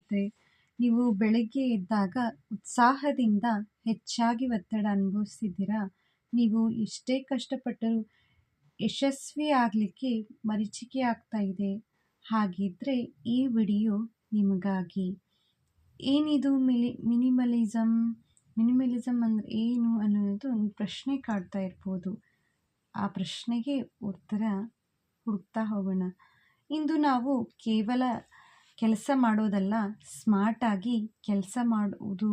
ಇರುತ್ತೆ. ನೀವು ಬೆಳಗ್ಗೆ ಎದ್ದಾಗ ಉತ್ಸಾಹದಿಂದ ಹೆಚ್ಚಾಗಿ ಒತ್ತಡ ಅನುಭವಿಸ್ತಿದ್ದೀರಾ? ನೀವು ಎಷ್ಟೇ ಕಷ್ಟಪಟ್ಟರೂ ಯಶಸ್ವಿ ಆಗಲಿಕ್ಕೆ ಮರೀಚಿಕೆ ಆಗ್ತಾ ಇದೆ. ಹಾಗಿದ್ರೆ ಈ ವಿಡಿಯೋ ನಿಮಗಾಗಿ. ಏನಿದು ಮಿನಿಮಲಿಸಮ್ ಅಂದರೆ ಏನು ಅನ್ನೋದು ಒಂದು ಪ್ರಶ್ನೆ ಕಾಡ್ತಾ ಇರ್ಬೋದು. ಆ ಪ್ರಶ್ನೆಗೆ ಉತ್ತರ ಹುಡುಕ್ತಾ ಹೋಗೋಣ. ಇಂದು ನಾವು ಕೇವಲ ಕೆಲಸ ಮಾಡೋದಲ್ಲ, ಸ್ಮಾರ್ಟಾಗಿ ಕೆಲಸ ಮಾಡುವುದು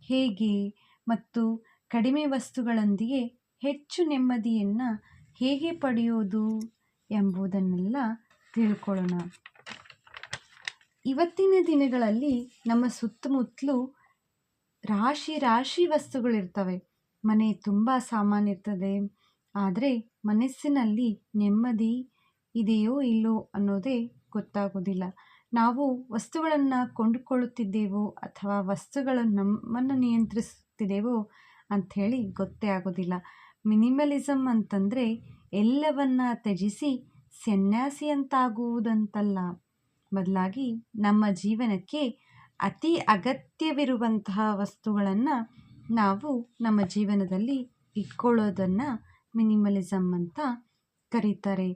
ಹೇಗೆ ಮತ್ತು ಕಡಿಮೆ ವಸ್ತುಗಳೊಂದಿಗೆ ಹೆಚ್ಚು ನೆಮ್ಮದಿಯನ್ನು ಹೇಗೆ ಪಡೆಯೋದು ಎಂಬುದನ್ನೆಲ್ಲ ತಿಳ್ಕೊಳ್ಳೋಣ. ಇವತ್ತಿನ ದಿನಗಳಲ್ಲಿ ನಮ್ಮ ಸುತ್ತಮುತ್ತಲೂ ರಾಶಿ ವಸ್ತುಗಳಿರ್ತವೆ. ಮನೆ ತುಂಬ ಸಾಮಾನು ಇರ್ತದೆ, ಆದರೆ ಮನಸ್ಸಿನಲ್ಲಿ ನೆಮ್ಮದಿ ಇದೆಯೋ ಇಲ್ಲೋ ಅನ್ನೋದೇ ಗೊತ್ತಾಗೋದಿಲ್ಲ. ನಾವು ವಸ್ತುಗಳನ್ನು ಕೊಂಡುಕೊಳ್ಳುತ್ತಿದ್ದೇವೋ ಅಥವಾ ವಸ್ತುಗಳು ನಮ್ಮನ್ನು ನಿಯಂತ್ರಿಸುತ್ತಿದ್ದೇವೋ ಅಂಥೇಳಿ ಗೊತ್ತೇ ಆಗೋದಿಲ್ಲ. ಮಿನಿಮಲಿಸಮ್ ಅಂತಂದರೆ ಎಲ್ಲವನ್ನ ತ್ಯಜಿಸಿ ಸನ್ಯಾಸಿಯಂತಾಗುವುದಂತಲ್ಲ, ಬದಲಾಗಿ ನಮ್ಮ ಜೀವನಕ್ಕೆ ಅತಿ ಅಗತ್ಯವಿರುವಂತಹ ವಸ್ತುಗಳನ್ನು ನಾವು ನಮ್ಮ ಜೀವನದಲ್ಲಿ ಇಟ್ಕೊಳ್ಳೋದನ್ನು ಮಿನಿಮಲಿಸಮ್ ಅಂತ ಕರೀತಾರೆ.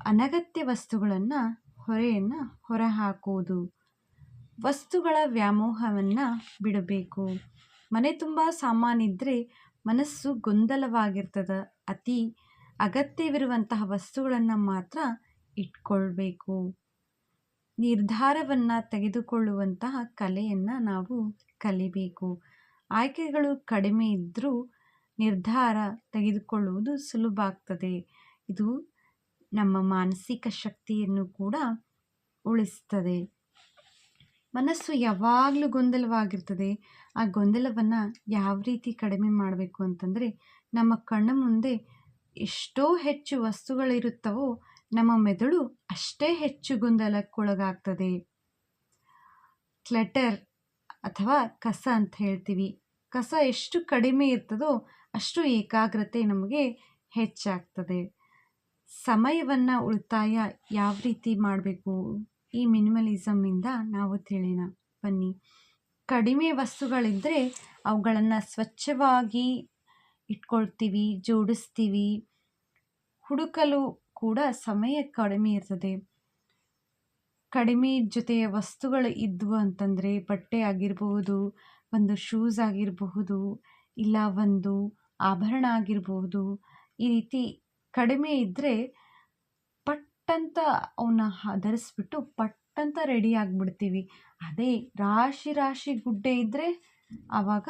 ಅನಗತ್ಯ ವಸ್ತುಗಳನ್ನು ಹೊರಹಾಕುವುದು, ವಸ್ತುಗಳ ವ್ಯಾಮೋಹವನ್ನು ಬಿಡಬೇಕು. ಮನೆ ತುಂಬ ಸಾಮಾನಿದ್ದರೆ ಮನಸ್ಸು ಗೊಂದಲವಾಗಿರ್ತದೆ. ಅತಿ ಅಗತ್ಯವಿರುವಂತಹ ವಸ್ತುಗಳನ್ನು ಮಾತ್ರ ಇಟ್ಕೊಳ್ಬೇಕು. ನಿರ್ಧಾರವನ್ನು ತೆಗೆದುಕೊಳ್ಳುವಂತಹ ಕಲೆಯನ್ನು ನಾವು ಕಲಿಬೇಕು. ಆಯ್ಕೆಗಳು ಕಡಿಮೆ ಇದ್ದರೂ ನಿರ್ಧಾರ ತೆಗೆದುಕೊಳ್ಳುವುದು ಸುಲಭ ಆಗ್ತದೆ. ಇದು ನಮ್ಮ ಮಾನಸಿಕ ಶಕ್ತಿಯನ್ನು ಕೂಡ ಉಳಿಸ್ತದೆ. ಮನಸ್ಸು ಯಾವಾಗಲೂ ಗೊಂದಲವಾಗಿರ್ತದೆ. ಆ ಗೊಂದಲವನ್ನು ಯಾವ ರೀತಿ ಕಡಿಮೆ ಮಾಡಬೇಕು ಅಂತಂದರೆ, ನಮ್ಮ ಕಣ್ಣ ಮುಂದೆ ಎಷ್ಟೋ ಹೆಚ್ಚು ವಸ್ತುಗಳಿರುತ್ತವೋ ನಮ್ಮ ಮೆದುಳು ಅಷ್ಟೇ ಹೆಚ್ಚು ಗೊಂದಲಕ್ಕೊಳಗಾಗ್ತದೆ. ಕ್ಲಟರ್ ಅಥವಾ ಕಸ ಅಂತ ಹೇಳ್ತೀವಿ. ಕಸ ಎಷ್ಟು ಕಡಿಮೆ ಇರ್ತದೋ ಅಷ್ಟು ಏಕಾಗ್ರತೆ ನಮಗೆ ಹೆಚ್ಚಾಗ್ತದೆ. ಸಮಯವನ್ನು ಉಳಿತಾಯ ಯಾವ ರೀತಿ ಮಾಡಬೇಕು ಈ ಮಿನಿಮಲಿಸಮ್ಮಿಂದ ನಾವು ತಿಳಿಯೋಣ ಬನ್ನಿ. ಕಡಿಮೆ ವಸ್ತುಗಳಿದ್ದರೆ ಅವುಗಳನ್ನು ಸ್ವಚ್ಛವಾಗಿ ಇಟ್ಕೊಳ್ತೀವಿ, ಜೋಡಿಸ್ತೀವಿ. ಹುಡುಕಲು ಕೂಡ ಸಮಯ ಕಡಿಮೆ ಇರ್ತದೆ. ಕಡಿಮೆ ಜೊತೆಯ ವಸ್ತುಗಳು ಇದ್ವು ಅಂತಂದರೆ ಬಟ್ಟೆ ಆಗಿರಬಹುದು, ಒಂದು ಶೂಸ್ ಆಗಿರಬಹುದು, ಇಲ್ಲ ಒಂದು ಆಭರಣ ಆಗಿರಬಹುದು. ಈ ರೀತಿ ಕಡಿಮೆ ಇದ್ದರೆ ಪಟ್ಟಂತ ಅವನ್ನ ಧರಿಸ್ಬಿಟ್ಟು ಪಟ್ಟಂತ ರೆಡಿ ಆಗಿಬಿಡ್ತೀವಿ. ಅದೇ ರಾಶಿ ಗುಡ್ಡೆ ಇದ್ದರೆ ಆವಾಗ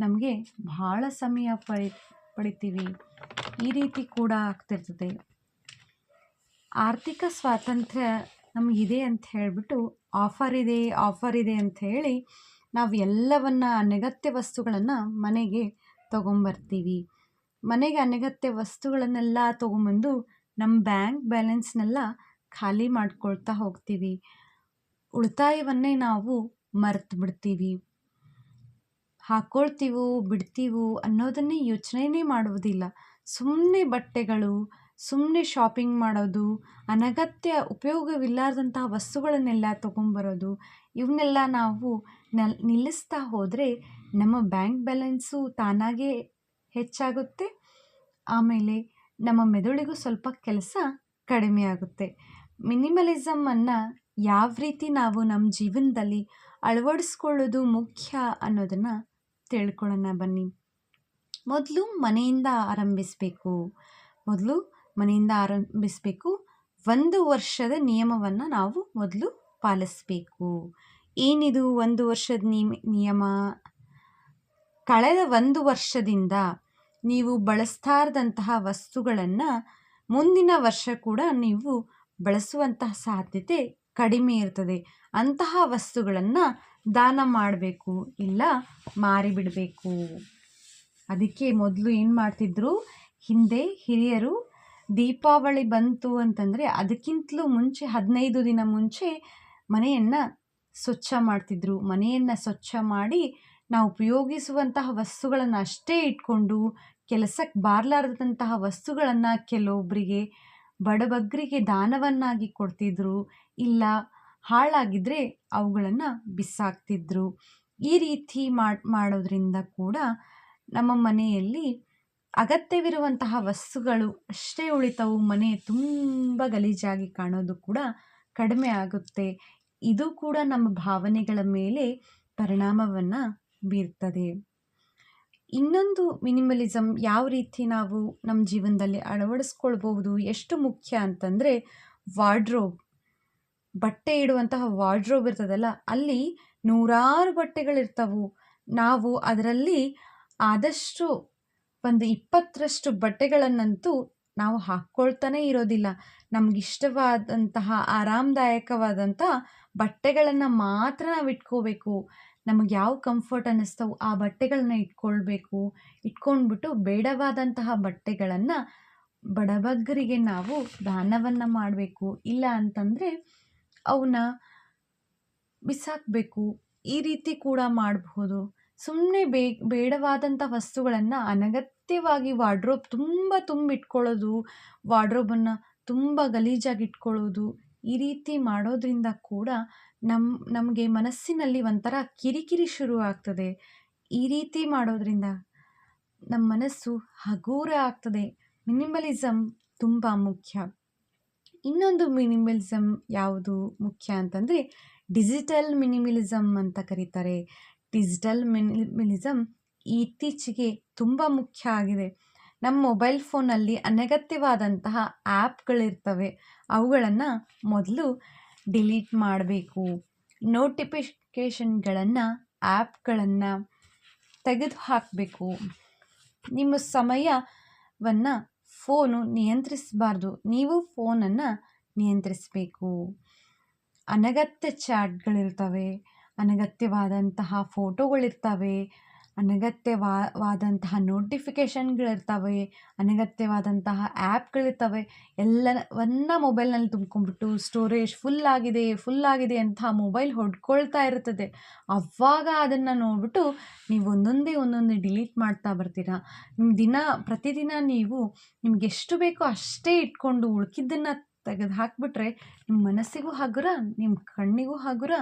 ನಮಗೆ ಭಾಳ ಸಮಯ ಪಡಿತೀವಿ. ಈ ರೀತಿ ಕೂಡ ಆಗ್ತಿರ್ತದೆ. ಆರ್ಥಿಕ ಸ್ವಾತಂತ್ರ್ಯ ನಮಗಿದೆ ಅಂತ ಹೇಳಿಬಿಟ್ಟು ಆಫರ್ ಇದೆ ಅಂತ ಹೇಳಿ ನಾವು ಎಲ್ಲವನ್ನ ಅನಗತ್ಯ ವಸ್ತುಗಳನ್ನು ಮನೆಗೆ ತೊಗೊಂಬರ್ತೀವಿ. ಮನೆಗೆ ಅನಗತ್ಯ ವಸ್ತುಗಳನ್ನೆಲ್ಲ ತೊಗೊಂಬಂದು ನಮ್ಮ ಬ್ಯಾಂಕ್ ಬ್ಯಾಲೆನ್ಸ್ನೆಲ್ಲ ಖಾಲಿ ಮಾಡ್ಕೊಳ್ತಾ ಹೋಗ್ತೀವಿ. ಉಳಿತಾಯವನ್ನೇ ನಾವು ಮರೆತು ಬಿಡ್ತೀವಿ. ಹಾಕ್ಕೊಳ್ತೀವೋ ಬಿಡ್ತೀವೋ ಅನ್ನೋದನ್ನೇ ಯೋಚನೆ ಮಾಡುವುದಿಲ್ಲ. ಸುಮ್ಮನೆ ಬಟ್ಟೆಗಳು, ಸುಮ್ಮನೆ ಶಾಪಿಂಗ್ ಮಾಡೋದು, ಅನಗತ್ಯ ಉಪಯೋಗವಿಲ್ಲದಂತಹ ವಸ್ತುಗಳನ್ನೆಲ್ಲ ತೊಗೊಂಬರೋದು, ಇವನ್ನೆಲ್ಲ ನಾವು ನಿಲ್ಲಿಸ್ತಾ ಹೋದರೆ ನಮ್ಮ ಬ್ಯಾಂಕ್ ಬ್ಯಾಲೆನ್ಸು ತಾನಾಗೇ ಹೆಚ್ಚಾಗುತ್ತೆ. ಆಮೇಲೆ ನಮ್ಮ ಮೆದುಳಿಗೂ ಸ್ವಲ್ಪ ಕೆಲಸ ಕಡಿಮೆ ಆಗುತ್ತೆ. ಮಿನಿಮಲಿಸಮನ್ನು ಯಾವ ರೀತಿ ನಾವು ನಮ್ಮ ಜೀವನದಲ್ಲಿ ಅಳವಡಿಸ್ಕೊಳ್ಳೋದು ಮುಖ್ಯ ಅನ್ನೋದನ್ನು ತಿಳ್ಕೊಳ್ಳೋಣ ಬನ್ನಿ. ಮೊದಲು ಮನೆಯಿಂದ ಆರಂಭಿಸಬೇಕು. 1 ವರ್ಷದ ನಿಯಮವನ್ನು ನಾವು ಮೊದಲು ಪಾಲಿಸಬೇಕು. ಏನಿದು 1 ವರ್ಷದ ನಿಯಮ? ಕಳೆದ 1 ವರ್ಷದಿಂದ ನೀವು ಬಳಸ್ತಾ ಇರದಂತಹ ವಸ್ತುಗಳನ್ನು ಮುಂದಿನ ವರ್ಷ ಕೂಡ ನೀವು ಬಳಸುವಂತಹ ಸಾಧ್ಯತೆ ಕಡಿಮೆ ಇರ್ತದೆ. ಅಂತಹ ವಸ್ತುಗಳನ್ನು ದಾನ ಮಾಡಬೇಕು, ಇಲ್ಲ ಮಾರಿಬಿಡಬೇಕು. ಅದಕ್ಕೆ ಮೊದಲು ಏನು ಮಾಡ್ತಿದ್ರು, ಹಿಂದೆ ಹಿರಿಯರು ದೀಪಾವಳಿ ಬಂತು ಅಂತಂದರೆ ಅದಕ್ಕಿಂತಲೂ ಮುಂಚೆ 15 ದಿನ ಮುಂಚೆ ಮನೆಯನ್ನು ಸ್ವಚ್ಛ ಮಾಡ್ತಿದ್ರು. ಮನೆಯನ್ನು ಸ್ವಚ್ಛ ಮಾಡಿ ನಾವು ಉಪಯೋಗಿಸುವಂತಹ ವಸ್ತುಗಳನ್ನು ಅಷ್ಟೇ ಇಟ್ಕೊಂಡು ಕೆಲಸಕ್ಕೆ ಬಾರಲಾರದಂತಹ ವಸ್ತುಗಳನ್ನು ಕೆಲವೊಬ್ಬರಿಗೆ ಬಡಬಗ್ಗರಿಗೆ ದಾನವನ್ನಾಗಿ ಕೊಡ್ತಿದ್ರು, ಇಲ್ಲ ಹಾಳಾಗಿದ್ದರೆ ಅವುಗಳನ್ನು ಬಿಸಾಕ್ತಿದ್ರು. ಈ ರೀತಿ ಮಾಡೋದ್ರಿಂದ ಕೂಡ ನಮ್ಮ ಮನೆಯಲ್ಲಿ ಅಗತ್ಯವಿರುವಂತಹ ವಸ್ತುಗಳು ಅಷ್ಟೇ ಉಳಿತವು. ಮನೆ ತುಂಬ ಗಲೀಜಾಗಿ ಕಾಣೋದು ಕೂಡ ಕಡಿಮೆ ಆಗುತ್ತೆ. ಇದು ಕೂಡ ನಮ್ಮ ಭಾವನೆಗಳ ಮೇಲೆ ಪರಿಣಾಮವನ್ನು ಬೀರ್ತದೆ. ಇನ್ನೊಂದು ಮಿನಿಮಲಿಸಮ್ ಯಾವ ರೀತಿ ನಾವು ನಮ್ಮ ಜೀವನದಲ್ಲಿ ಅಳವಡಿಸ್ಕೊಳ್ಬಹುದು, ಎಷ್ಟು ಮುಖ್ಯ ಅಂತಂದರೆ ವಾರ್ಡ್ರೋಬ್, ಬಟ್ಟೆ ಇಡುವಂತಹ ವಾರ್ಡ್ರೋಬ್ ಇರ್ತದಲ್ಲ, ಅಲ್ಲಿ ನೂರಾರು ಬಟ್ಟೆಗಳಿರ್ತವು. ನಾವು ಅದರಲ್ಲಿ ಆದಷ್ಟು ಒಂದು 20ರಷ್ಟು ಬಟ್ಟೆಗಳನ್ನಂತೂ ನಾವು ಹಾಕ್ಕೊಳ್ತಾನೆ ಇರೋದಿಲ್ಲ. ನಮಗಿಷ್ಟವಾದಂತಹ ಆರಾಮದಾಯಕವಾದಂತಹ ಬಟ್ಟೆಗಳನ್ನು ಮಾತ್ರ ನಾವು ಇಟ್ಕೋಬೇಕು. ನಮಗೆ ಯಾವ ಕಂಫರ್ಟ್ ಅನ್ನಿಸ್ತವೋ ಆ ಬಟ್ಟೆಗಳನ್ನ ಇಟ್ಕೊಳ್ಬೇಕು. ಇಟ್ಕೊಂಡ್ಬಿಟ್ಟು ಬೇಡವಾದಂತಹ ಬಟ್ಟೆಗಳನ್ನು ಬಡಬಗ್ಗರಿಗೆ ನಾವು ದಾನವನ್ನು ಮಾಡಬೇಕು. ಇಲ್ಲ ಅಂತಂದರೆ ಅವನ್ನ ಬಿಸಾಕಬೇಕು. ಈ ರೀತಿ ಕೂಡ ಮಾಡಬಹುದು. ಸುಮ್ಮನೆ ಬೇಡವಾದಂಥ ವಸ್ತುಗಳನ್ನು ಅನಗತ್ಯವಾಗಿ ವಾರ್ಡ್ರೋಬ್ ತುಂಬ ತುಂಬಿಟ್ಕೊಳ್ಳೋದು, ವಾರ್ಡ್ರೋಬನ್ನು ತುಂಬ ಗಲೀಜಾಗಿ ಇಟ್ಕೊಳ್ಳೋದು, ಈ ರೀತಿ ಮಾಡೋದ್ರಿಂದ ಕೂಡ ನಮಗೆ ಮನಸ್ಸಿನಲ್ಲಿ ಒಂಥರ ಕಿರಿಕಿರಿ ಶುರು ಆಗ್ತದೆ. ಈ ರೀತಿ ಮಾಡೋದ್ರಿಂದ ನಮ್ಮ ಮನಸ್ಸು ಹಗೂರ ಆಗ್ತದೆ. ಮಿನಿಮಲಿಸಮ್ ತುಂಬ ಮುಖ್ಯ. ಇನ್ನೊಂದು ಮಿನಿಮಲಿಸಮ್ ಯಾವುದು ಮುಖ್ಯ ಅಂತಂದರೆ ಡಿಜಿಟಲ್ ಮಿನಿಮಲಿಸಮ್ ಅಂತ ಕರೀತಾರೆ. ಡಿಜಿಟಲ್ ಮಿನಿಮಲಿಸಮ್ ಇತ್ತೀಚೆಗೆ ತುಂಬ ಮುಖ್ಯ ಆಗಿದೆ. ನಮ್ಮ ಮೊಬೈಲ್ ಫೋನಲ್ಲಿ ಅನಗತ್ಯವಾದಂತಹ ಆ್ಯಪ್ಗಳಿರ್ತವೆ. ಅವುಗಳನ್ನು ಮೊದಲು ಡಿಲೀಟ್ ಮಾಡಬೇಕು. ನೋಟಿಫಿಕೇಷನ್ಗಳನ್ನು, ಆ್ಯಪ್ಗಳನ್ನು ತೆಗೆದು ಹಾಕಬೇಕು. ನಿಮ್ಮ ಸಮಯವನ್ನು ಫೋನು ನಿಯಂತ್ರಿಸಬಾರ್ದು, ನೀವು ಫೋನನ್ನು ನಿಯಂತ್ರಿಸಬೇಕು. ಅನಗತ್ಯ ಚಾಟ್ಗಳಿರ್ತವೆ, ಅನಗತ್ಯವಾದಂತಹ ಫೋಟೋಗಳಿರ್ತವೆ, ಅನಗತ್ಯವಾದಂತಹ ನೋಟಿಫಿಕೇಷನ್ಗಳಿರ್ತವೆ, ಅನಗತ್ಯವಾದಂತಹ ಆ್ಯಪ್ಗಳಿರ್ತವೆ. ಎಲ್ಲವನ್ನ ಮೊಬೈಲ್ನಲ್ಲಿ ತುಂಬ್ಕೊಂಡ್ಬಿಟ್ಟು ಸ್ಟೋರೇಜ್ ಫುಲ್ಲಾಗಿದೆ ಅಂತ ಮೊಬೈಲ್ ಹೊಡ್ಕೊಳ್ತಾ ಇರ್ತದೆ. ಆವಾಗ ಅದನ್ನು ನೋಡಿಬಿಟ್ಟು ನೀವು ಒಂದೊಂದೇ ಡಿಲೀಟ್ ಮಾಡ್ತಾ ಬರ್ತೀರಾ. ಪ್ರತಿದಿನ ನೀವು ನಿಮ್ಗೆ ಎಷ್ಟು ಬೇಕೋ ಅಷ್ಟೇ ಇಟ್ಕೊಂಡು ಉಳ್ಕಿದ್ದನ್ನು ತೆಗೆದು ಹಾಕಿಬಿಟ್ರೆ ನಿಮ್ಮ ಮನಸ್ಸಿಗೂ ಹಗುರ, ನಿಮ್ಮ ಕಣ್ಣಿಗೂ ಹಗುರ,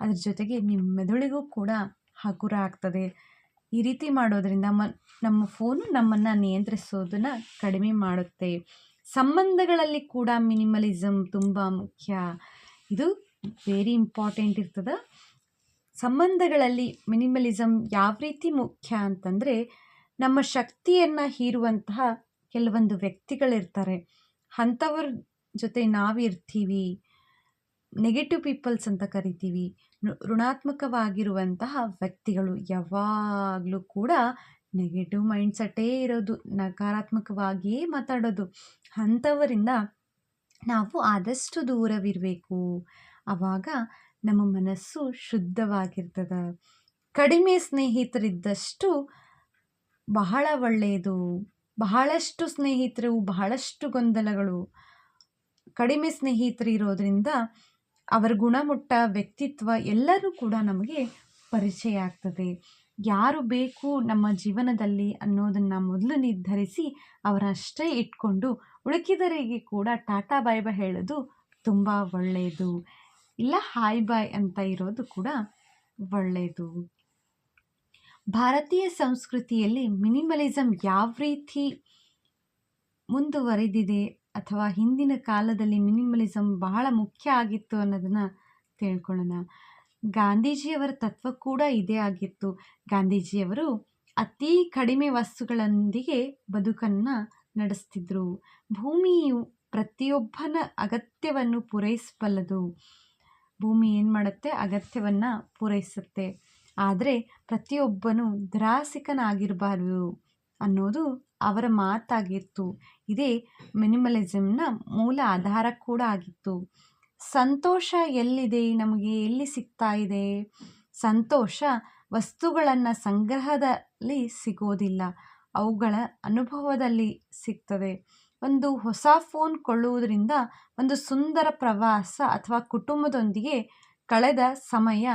ಅದ್ರ ಜೊತೆಗೆ ನಿಮ್ಮ ಮೆದುಳಿಗೂ ಕೂಡ ಹಗುರ ಆಗ್ತದೆ. ಈ ರೀತಿ ಮಾಡೋದ್ರಿಂದ ನಮ್ಮ ಫೋನು ನಮ್ಮನ್ನು ನಿಯಂತ್ರಿಸೋದನ್ನು ಕಡಿಮೆ ಮಾಡುತ್ತೆ. ಸಂಬಂಧಗಳಲ್ಲಿ ಕೂಡ ಮಿನಿಮಲಿಸಮ್ ತುಂಬ ಮುಖ್ಯ. ಇದು ವೆರಿ ಇಂಪಾರ್ಟೆಂಟ್ ಇರ್ತದೆ. ಸಂಬಂಧಗಳಲ್ಲಿ ಮಿನಿಮಲಿಸಮ್ ಯಾವ ರೀತಿ ಮುಖ್ಯ ಅಂತಂದರೆ ನಮ್ಮ ಶಕ್ತಿಯನ್ನು ಹೀರುವಂತಹ ಕೆಲವೊಂದು ವ್ಯಕ್ತಿಗಳಿರ್ತಾರೆ. ಅಂಥವ್ರ ಜೊತೆ ನಾವಿರ್ತೀವಿ. ನೆಗೆಟಿವ್ ಪೀಪಲ್ಸ್ ಅಂತ ಕರಿತೀವಿ. ಋಣಾತ್ಮಕವಾಗಿರುವಂತಹ ವ್ಯಕ್ತಿಗಳು ಯಾವಾಗಲೂ ಕೂಡ ನೆಗೆಟಿವ್ ಮೈಂಡ್ಸೆಟ್ಟೇ ಇರೋದು, ನಕಾರಾತ್ಮಕವಾಗಿಯೇ ಮಾತಾಡೋದು. ಅಂಥವರಿಂದ ನಾವು ಆದಷ್ಟು ದೂರವಿರಬೇಕು. ಆವಾಗ ನಮ್ಮ ಮನಸ್ಸು ಶುದ್ಧವಾಗಿರ್ತದೆ. ಕಡಿಮೆ ಸ್ನೇಹಿತರಿದ್ದಷ್ಟು ಬಹಳ ಒಳ್ಳೆಯದು. ಬಹಳಷ್ಟು ಸ್ನೇಹಿತರು, ಬಹಳಷ್ಟು ಗೊಂದಲಗಳು. ಕಡಿಮೆ ಸ್ನೇಹಿತರು ಇರೋದ್ರಿಂದ ಅವರ ಗುಣಮಟ್ಟ, ವ್ಯಕ್ತಿತ್ವ ಎಲ್ಲರೂ ಕೂಡ ನಮಗೆ ಪರಿಚಯ ಆಗ್ತದೆ. ಯಾರು ಬೇಕು ನಮ್ಮ ಜೀವನದಲ್ಲಿ ಅನ್ನೋದನ್ನು ಮೊದಲು ನಿರ್ಧರಿಸಿ ಅವರಷ್ಟೇ ಇಟ್ಕೊಂಡು ಉಳಿಕಿದರಿಗೆ ಕೂಡ ಟಾಟಾ ಬಾಯ್ ಬಾಯ್ ಹೇಳೋದು ತುಂಬ ಒಳ್ಳೆಯದು. ಇಲ್ಲ ಹಾಯ್ ಬಾಯ್ ಅಂತ ಇರೋದು ಕೂಡ ಒಳ್ಳೆಯದು. ಭಾರತೀಯ ಸಂಸ್ಕೃತಿಯಲ್ಲಿ ಮಿನಿಮಲಿಸಮ್ ಯಾವ ರೀತಿ ಮುಂದುವರೆದಿದೆ ಅಥವಾ ಹಿಂದಿನ ಕಾಲದಲ್ಲಿ ಮಿನಿಮಲಿಸಮ್ ಬಹಳ ಮುಖ್ಯ ಆಗಿತ್ತು ಅನ್ನೋದನ್ನು ತಿಳ್ಕೊಳ್ಳೋಣ. ಗಾಂಧೀಜಿಯವರ ತತ್ವ ಕೂಡ ಇದೇ ಆಗಿತ್ತು. ಗಾಂಧೀಜಿಯವರು ಅತಿ ಕಡಿಮೆ ವಸ್ತುಗಳೊಂದಿಗೆ ಬದುಕನ್ನು ನಡೆಸ್ತಿದ್ರು. ಭೂಮಿಯು ಪ್ರತಿಯೊಬ್ಬನ ಅಗತ್ಯವನ್ನು ಪೂರೈಸಬಲ್ಲದು. ಭೂಮಿ ಏನು ಮಾಡುತ್ತೆ? ಅಗತ್ಯವನ್ನು ಪೂರೈಸುತ್ತೆ. ಆದರೆ ಪ್ರತಿಯೊಬ್ಬನು ದುರಾಸೆಗನಾಗಿರಬಾರ್ದು ಅನ್ನೋದು ಅವರ ಮಾತಾಗಿತ್ತು. ಇದೇ ಮಿನಿಮಲಿಸಮ್ನ ಮೂಲ ಆಧಾರ ಕೂಡ ಆಗಿತ್ತು. ಸಂತೋಷ ಎಲ್ಲಿದೆ? ನಮಗೆ ಎಲ್ಲಿ ಸಿಗ್ತಾ ಇದೆ? ಸಂತೋಷ ವಸ್ತುಗಳನ್ನು ಸಂಗ್ರಹದಲ್ಲಿ ಸಿಗೋದಿಲ್ಲ, ಅವುಗಳ ಅನುಭವದಲ್ಲಿ ಸಿಗ್ತದೆ. ಒಂದು ಹೊಸ ಫೋನ್ ಕೊಳ್ಳುವುದರಿಂದ ಒಂದು ಸುಂದರ ಪ್ರವಾಸ ಅಥವಾ ಕುಟುಂಬದೊಂದಿಗೆ ಕಳೆದ ಸಮಯ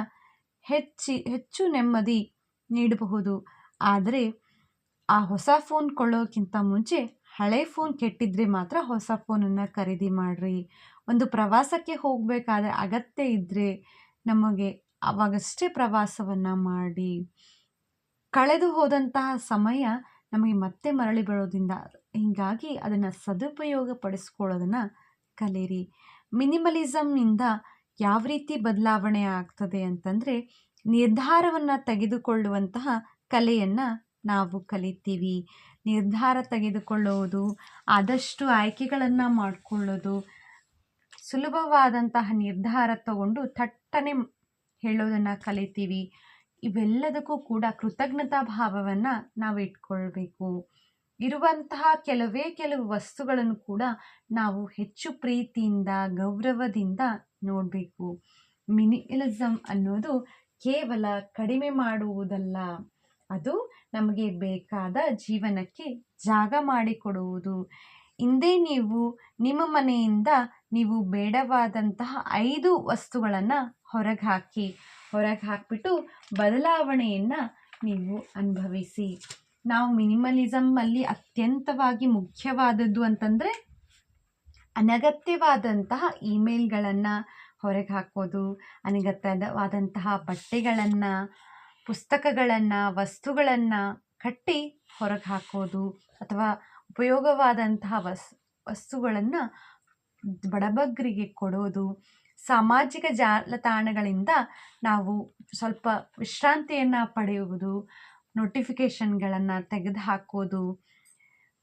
ಹೆಚ್ಚು ನೆಮ್ಮದಿ ನೀಡಬಹುದು. ಆದರೆ ಆ ಹೊಸ ಫೋನ್ ಕೊಳ್ಳೋಕ್ಕಿಂತ ಮುಂಚೆ ಹಳೆ ಫೋನ್ ಕೆಟ್ಟಿದ್ರೆ ಮಾತ್ರ ಹೊಸ ಫೋನನ್ನು ಖರೀದಿ ಮಾಡಿರಿ. ಒಂದು ಪ್ರವಾಸಕ್ಕೆ ಹೋಗಬೇಕಾದ್ರೆ ಅಗತ್ಯ ಇದ್ದರೆ ನಮಗೆ ಆವಾಗಷ್ಟೇ ಪ್ರವಾಸವನ್ನು ಮಾಡಿ. ಕಳೆದು ಹೋದಂತಹ ಸಮಯ ನಮಗೆ ಮತ್ತೆ ಮರಳಿ ಬರೋದ್ರಿಂದ ಹೀಗಾಗಿ ಅದನ್ನು ಸದುಪಯೋಗ ಪಡಿಸ್ಕೊಳ್ಳೋದನ್ನು ಕಲೀರಿ. ಮಿನಿಮಲಿಸಮ್ನಿಂದ ಯಾವ ರೀತಿ ಬದಲಾವಣೆ ಆಗ್ತದೆ ಅಂತಂದರೆ, ನಿರ್ಧಾರವನ್ನು ತೆಗೆದುಕೊಳ್ಳುವಂತಹ ಕಲೆಯನ್ನು ನಾವು ಕಲಿತೀವಿ. ನಿರ್ಧಾರ ತೆಗೆದುಕೊಳ್ಳುವುದು, ಆದಷ್ಟು ಆಯ್ಕೆಗಳನ್ನು ಮಾಡಿಕೊಳ್ಳೋದು, ಸುಲಭವಾದಂತಹ ನಿರ್ಧಾರ ತಗೊಂಡು ಥಟ್ಟನೆ ಹೇಳೋದನ್ನು ಕಲಿತೀವಿ. ಇವೆಲ್ಲದಕ್ಕೂ ಕೂಡ ಕೃತಜ್ಞತಾ ಭಾವವನ್ನು ನಾವು ಇಟ್ಕೊಳ್ಬೇಕು. ಇರುವಂತಹ ಕೆಲವು ವಸ್ತುಗಳನ್ನು ಕೂಡ ನಾವು ಹೆಚ್ಚು ಪ್ರೀತಿಯಿಂದ ಗೌರವದಿಂದ ನೋಡಬೇಕು. ಮಿನಿಮಲಿಸಮ್ ಅನ್ನೋದು ಕೇವಲ ಕಡಿಮೆ ಮಾಡುವುದಲ್ಲ, ಅದು ನಮಗೆ ಬೇಕಾದ ಜೀವನಕ್ಕೆ ಜಾಗ ಮಾಡಿಕೊಡುವುದು. ಹಿಂದೆ ನೀವು ನಿಮ್ಮ ಮನೆಯಿಂದ ನೀವು ಬೇಡವಾದಂತಹ 5 ವಸ್ತುಗಳನ್ನು ಹೊರಗೆ ಹಾಕಿಬಿಟ್ಟು ಬದಲಾವಣೆಯನ್ನು ನೀವು ಅನುಭವಿಸಿ. ನಾವು ಮಿನಿಮಲಿಸಮ್ಮಲ್ಲಿ ಅತ್ಯಂತವಾಗಿ ಮುಖ್ಯವಾದದ್ದು ಅಂತಂದರೆ ಅನಗತ್ಯವಾದಂತಹ ಇಮೇಲ್ಗಳನ್ನು ಹೊರಗೆ ಹಾಕೋದು, ಅನಗತ್ಯವಾದಂತಹ ಬಟ್ಟೆಗಳನ್ನು, ಪುಸ್ತಕಗಳನ್ನು, ವಸ್ತುಗಳನ್ನು ಕಟ್ಟಿ ಹೊರಗೆ ಹಾಕೋದು, ಅಥವಾ ಉಪಯೋಗವಾದಂತಹ ವಸ್ತುಗಳನ್ನು ಬಡಬಗ್ಗರಿಗೆ ಕೊಡೋದು. ಸಾಮಾಜಿಕ ಜಾಲತಾಣಗಳಿಂದ ನಾವು ಸ್ವಲ್ಪ ವಿಶ್ರಾಂತಿಯನ್ನು ಪಡೆಯುವುದು, ನೋಟಿಫಿಕೇಷನ್ಗಳನ್ನು ತೆಗೆದುಹಾಕೋದು,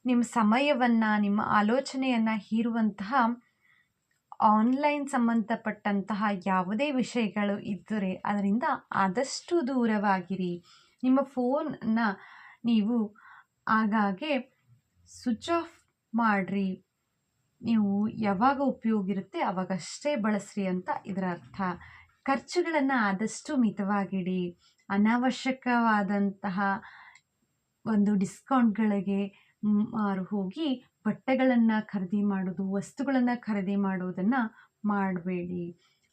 ನಿಮ್ಮ ಸಮಯವನ್ನು, ನಿಮ್ಮ ಆಲೋಚನೆಯನ್ನು ಹೀರುವಂತಹ ಆನ್ಲೈನ್ ಸಂಬಂಧಪಟ್ಟಂತಹ ಯಾವುದೇ ವಿಷಯಗಳು ಇದ್ದರೆ ಅದರಿಂದ ಆದಷ್ಟು ದೂರವಾಗಿರಿ. ನಿಮ್ಮ ಫೋನನ್ನು ನೀವು ಆಗಾಗ್ಗೆ ಸ್ವಿಚ್ ಆಫ್ ಮಾಡಿರಿ. ನೀವು ಯಾವಾಗ ಉಪಯೋಗ ಇರುತ್ತೆ ಆವಾಗಷ್ಟೇ ಬಳಸ್ರಿ ಅಂತ ಇದರ ಅರ್ಥ. ಖರ್ಚುಗಳನ್ನು ಆದಷ್ಟು ಮಿತವಾಗಿಡಿ. ಅನಾವಶ್ಯಕವಾದಂತಹ ಒಂದು ಡಿಸ್ಕೌಂಟ್ಗಳಿಗೆ ಹೋಗಿ ಬಟ್ಟೆಗಳನ್ನು ಖರೀದಿ ಮಾಡೋದು, ವಸ್ತುಗಳನ್ನು ಖರೀದಿ ಮಾಡೋದನ್ನು ಮಾಡಬೇಡಿ.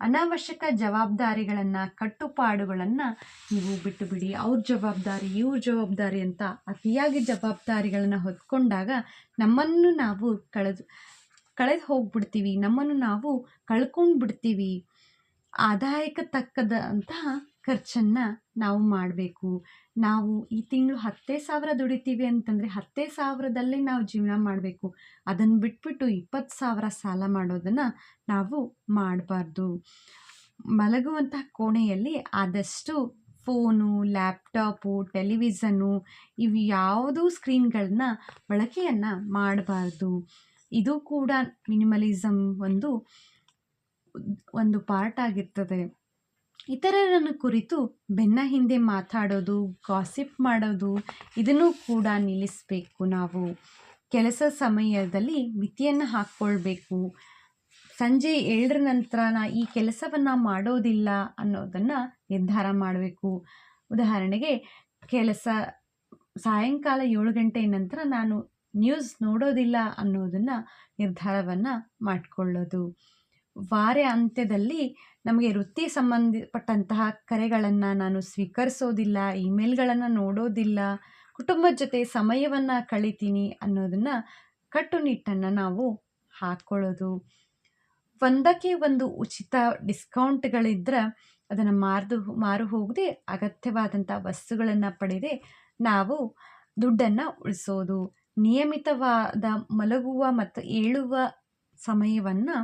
ಅನಾವಶ್ಯಕ ಜವಾಬ್ದಾರಿಗಳನ್ನು, ಕಟ್ಟುಪಾಡುಗಳನ್ನು ನೀವು ಬಿಟ್ಟು ಬಿಡಿ. ಅವ್ರ ಜವಾಬ್ದಾರಿ, ಇವ್ರ ಜವಾಬ್ದಾರಿ ಅಂತ ಅತಿಯಾಗಿ ಜವಾಬ್ದಾರಿಗಳನ್ನು ಹೊತ್ಕೊಂಡಾಗ ನಮ್ಮನ್ನು ನಾವು ಕಳೆದು ಹೋಗ್ಬಿಡ್ತೀವಿ, ನಮ್ಮನ್ನು ನಾವು ಕಳ್ಕೊಂಡು ಬಿಡ್ತೀವಿ. ಆದಾಯಕ್ಕೆ ತಕ್ಕದಂತಹ ಖರ್ಚನ್ನು ನಾವು ಮಾಡಬೇಕು. ನಾವು ಈ ತಿಂಗಳು 10,000 ದುಡಿತೀವಿ ಅಂತಂದರೆ 10,000ದಲ್ಲಿ ನಾವು ಜೀವನ ಮಾಡಬೇಕು. ಅದನ್ನು ಬಿಟ್ಬಿಟ್ಟು 20,000 ಸಾಲ ಮಾಡೋದನ್ನು ನಾವು ಮಾಡಬಾರ್ದು. ಮಲಗುವಂತಹ ಕೋಣೆಯಲ್ಲಿ ಆದಷ್ಟು ಫೋನು, ಲ್ಯಾಪ್ಟಾಪು, ಟೆಲಿವಿಷನ್ನು ಇವು ಯಾವುದೂ ಸ್ಕ್ರೀನ್ಗಳನ್ನ ಬಳಕೆಯನ್ನು ಮಾಡಬಾರ್ದು. ಇದು ಕೂಡ ಮಿನಿಮಲಿಸಮ್ ಒಂದು ಪಾರ್ಟ್ ಆಗಿರ್ತದೆ. ಇತರರನ್ನು ಕುರಿತು ಬೆನ್ನ ಹಿಂದೆ ಮಾತಾಡೋದು, ಗಾಸಿಪ್ ಮಾಡೋದು, ಇದನ್ನು ಕೂಡ ನಿಲ್ಲಿಸಬೇಕು. ನಾವು ಕೆಲಸ ಸಮಯದಲ್ಲಿ ಮಿತಿಯನ್ನು ಹಾಕ್ಕೊಳ್ಬೇಕು. ಸಂಜೆ 7ರ ನಂತರ ಈ ಕೆಲಸವನ್ನು ಮಾಡೋದಿಲ್ಲ ಅನ್ನೋದನ್ನು ನಿರ್ಧಾರ ಮಾಡಬೇಕು. ಉದಾಹರಣೆಗೆ ಸಾಯಂಕಾಲ 7 ಗಂಟೆ ನಂತರ ನಾನು ನ್ಯೂಸ್ ನೋಡೋದಿಲ್ಲ ಅನ್ನೋದನ್ನು ನಿರ್ಧಾರವನ್ನು ಮಾಡಿಕೊಳ್ಳೋದು. ವಾರ ಅಂತ್ಯದಲ್ಲಿ ನಮಗೆ ವೃತ್ತಿ ಸಂಬಂಧಪಟ್ಟಂತಹ ಕರೆಗಳನ್ನು ನಾನು ಸ್ವೀಕರಿಸೋದಿಲ್ಲ, ಇಮೇಲ್ಗಳನ್ನು ನೋಡೋದಿಲ್ಲ, ಕುಟುಂಬದ ಜೊತೆ ಸಮಯವನ್ನು ಕಳಿತೀನಿ ಅನ್ನೋದನ್ನು ಕಟ್ಟುನಿಟ್ಟನ್ನು ನಾವು ಹಾಕ್ಕೊಳ್ಳೋದು. ಒಂದಕ್ಕೆ ಒಂದು ಉಚಿತ ಡಿಸ್ಕೌಂಟ್ಗಳಿದ್ದರೆ ಅದನ್ನು ಮಾರು ಹೋಗದೆ ಅಗತ್ಯವಾದಂಥ ವಸ್ತುಗಳನ್ನು ಪಡೆದೇ ನಾವು ದುಡ್ಡನ್ನು ಉಳಿಸೋದು. ನಿಯಮಿತವಾದ ಮಲಗುವ ಮತ್ತು ಏಳುವ ಸಮಯವನ್ನು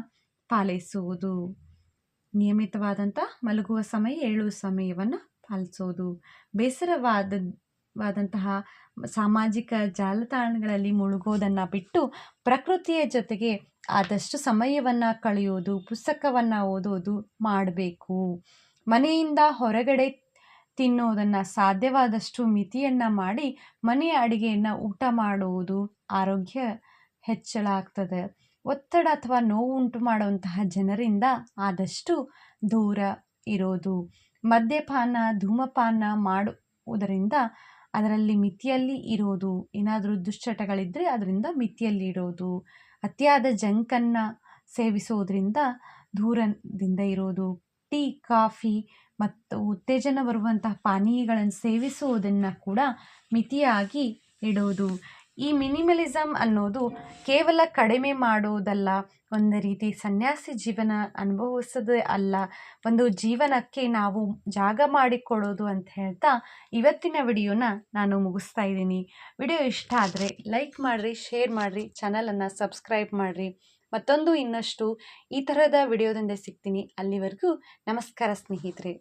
ಪಾಲಿಸುವುದು. ನಿಯಮಿತವಾದಂಥ ಮಲಗುವ ಸಮಯ, ಏಳುವ ಸಮಯವನ್ನು ಪಾಲಿಸೋದು. ಬೇಸರವಾದಂತಹ ಸಾಮಾಜಿಕ ಜಾಲತಾಣಗಳಲ್ಲಿ ಮುಳುಗೋದನ್ನು ಬಿಟ್ಟು ಪ್ರಕೃತಿಯ ಜೊತೆಗೆ ಆದಷ್ಟು ಸಮಯವನ್ನು ಕಳೆಯೋದು, ಪುಸ್ತಕವನ್ನು ಓದೋದು ಮಾಡಬೇಕು. ಮನೆಯಿಂದ ಹೊರಗಡೆ ತಿನ್ನೋದನ್ನು ಸಾಧ್ಯವಾದಷ್ಟು ಮಿತಿಯನ್ನು ಮಾಡಿ ಮನೆಯ ಅಡುಗೆಯನ್ನು ಊಟ ಮಾಡುವುದು ಆರೋಗ್ಯ ಹೆಚ್ಚಳ ಆಗ್ತದೆ. ಒತ್ತಡ ಅಥವಾ ನೋವು ಉಂಟು ಮಾಡುವಂತಹ ಜನರಿಂದ ಆದಷ್ಟು ದೂರ ಇರೋದು. ಮದ್ಯಪಾನ, ಧೂಮಪಾನ ಮಾಡುವುದರಿಂದ ಅದರಲ್ಲಿ ಮಿತಿಯಲ್ಲಿ ಇರೋದು. ಏನಾದರೂ ದುಶ್ಚಟಗಳಿದ್ದರೆ ಅದರಿಂದ ಮಿತಿಯಲ್ಲಿ ಇರೋದು. ಅತಿಯಾದ ಜಂಕನ್ನು ಸೇವಿಸೋದ್ರಿಂದ ದೂರದಿಂದ ಇರೋದು. ಟೀ, ಕಾಫಿ ಮತ್ತು ಉತ್ತೇಜನ ಬರುವಂತಹ ಪಾನೀಯಗಳನ್ನು ಸೇವಿಸುವುದನ್ನು ಕೂಡ ಮಿತಿಯಾಗಿ ಇಡೋದು. ಈ ಮಿನಿಮಲಿಸಮ್ ಅನ್ನೋದು ಕೇವಲ ಕಡಿಮೆ ಮಾಡೋದಲ್ಲ, ಒಂದು ರೀತಿ ಸನ್ಯಾಸಿ ಜೀವನ ಅನುಭವಿಸೋದೇ ಅಲ್ಲ, ಒಂದು ಜೀವನಕ್ಕೆ ನಾವು ಜಾಗ ಮಾಡಿಕೊಡೋದು ಅಂತ ಹೇಳ್ತಾ ಇವತ್ತಿನ ವಿಡಿಯೋನ ನಾನು ಮುಗಿಸ್ತಾ ಇದ್ದೀನಿ. ವಿಡಿಯೋ ಇಷ್ಟ ಆದರೆ ಲೈಕ್ ಮಾಡಿರಿ, ಶೇರ್ ಮಾಡಿರಿ, ಚಾನಲನ್ನು ಸಬ್ಸ್ಕ್ರೈಬ್ ಮಾಡಿರಿ. ಮತ್ತೊಂದು ಇನ್ನಷ್ಟು ಈ ಥರದ ವಿಡಿಯೋದಿಂದ ಸಿಗ್ತೀನಿ. ಅಲ್ಲಿವರೆಗೂ ನಮಸ್ಕಾರ ಸ್ನೇಹಿತರೆ.